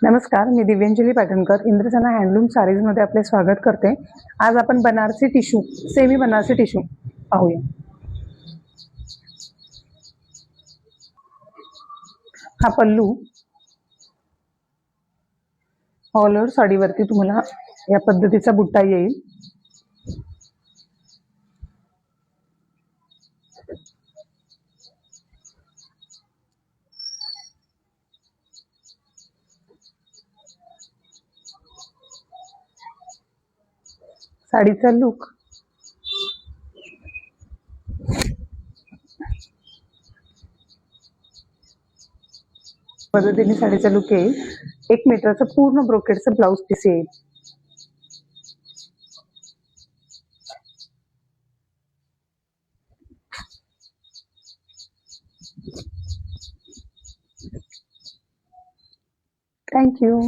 नमस्कार, मी दिव्यांजली Patankar इंद्रजना handloom sarees मध्ये आपले स्वागत करते। आज आपण Banarasi tissue, semi Banarasi tissue पाहूया। हा पल्लू, ऑल ओव्हर साडीवरती तुम्हाला या पद्धतीचा बुट्टा येईल। साडीचा लुक पद्धतीने साडीचा लुक येईल। 1 मीटरचं पूर्ण ब्रोकेडचं ब्लाउज पीस येईल। Thank you.